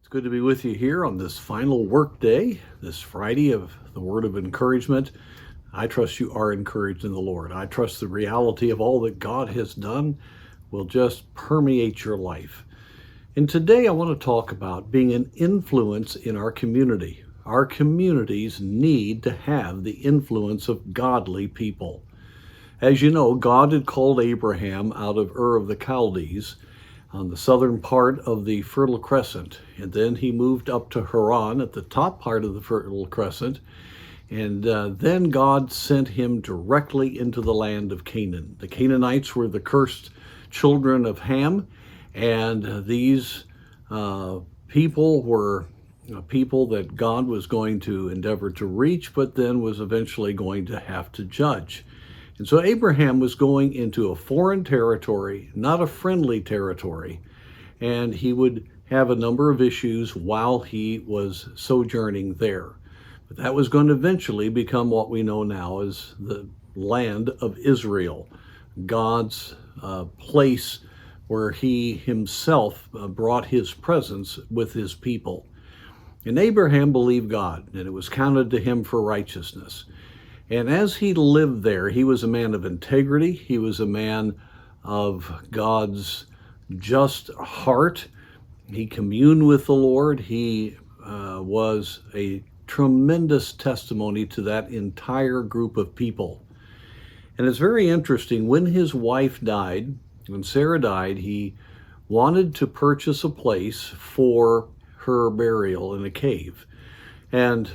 It's good to be with you here on this final work day, this Friday of the Word of Encouragement. I trust you are encouraged in the Lord. I trust the reality of all that God has done will just permeate your life. And today I want to talk about being an influence in our community. Our communities need to have the influence of godly people. As you know, God had called Abraham out of Ur of the Chaldees on the southern part of the Fertile Crescent. And then he moved up to Haran at the top part of the Fertile Crescent. And then God sent him directly into the land of Canaan. The Canaanites were the cursed children of Ham, and these people were people that God was going to endeavor to reach, but then was eventually going to have to judge. And so Abraham was going into a foreign territory, not a friendly territory, and he would have a number of issues while he was sojourning there. But that was going to eventually become what we know now as the land of Israel, God's place where he himself brought his presence with his people. And Abraham believed God, and it was counted to him for righteousness. And as he lived there, he was a man of integrity. He was a man of God's just heart. He communed with the Lord. He was a tremendous testimony to that entire group of people. And it's very interesting, when his wife died, when Sarah died, he wanted to purchase a place for her burial in a cave. And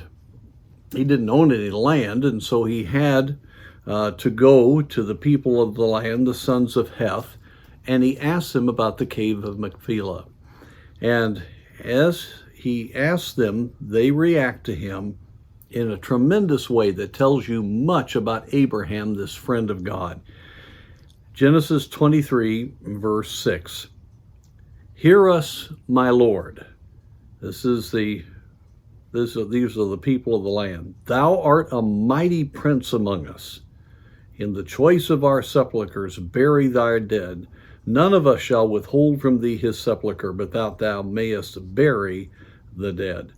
he didn't own any land, and so he had to go to the people of the land, the sons of Heth, and he asked them about the cave of Machpelah. And as he asked them, they react to him in a tremendous way that tells you much about Abraham, this friend of God. Genesis 23, verse 6. Hear us, my Lord. These are the people of the land. Thou art a mighty prince among us. In the choice of our sepulchres bury thy dead. None of us shall withhold from thee his sepulchre, but that thou mayest bury the dead.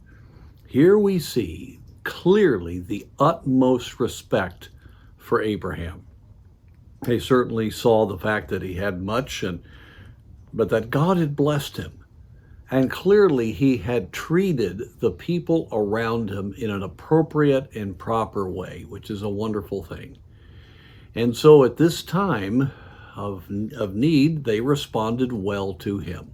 Here we see clearly the utmost respect for Abraham. They certainly saw the fact that he had much, but that God had blessed him. And clearly he had treated the people around him in an appropriate and proper way, which is a wonderful thing. And so at this time of need, they responded well to him.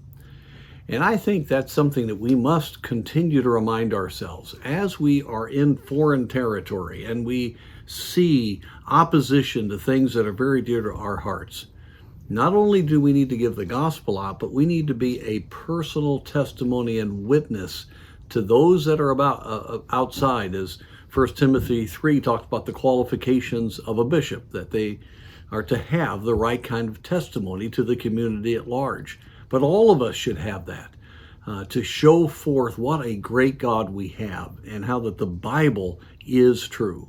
And I think that's something that we must continue to remind ourselves as we are in foreign territory and we see opposition to things that are very dear to our hearts. Not only do we need to give the gospel out, but we need to be a personal testimony and witness to those that are about outside, as 1 Timothy 3 talked about the qualifications of a bishop, that they are to have the right kind of testimony to the community at large. But all of us should have that, to show forth what a great God we have and how that the Bible is true.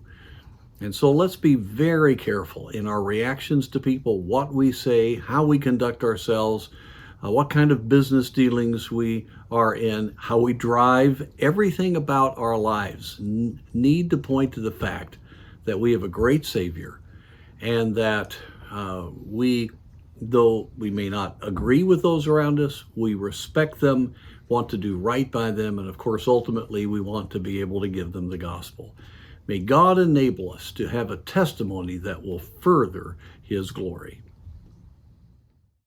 And so let's be very careful in our reactions to people, what we say, how we conduct ourselves, what kind of business dealings we are in, how we drive. Everything about our lives need to point to the fact that we have a great Savior, and that though we may not agree with those around us, we respect them, want to do right by them, and of course, ultimately, we want to be able to give them the gospel. May God enable us to have a testimony that will further his glory.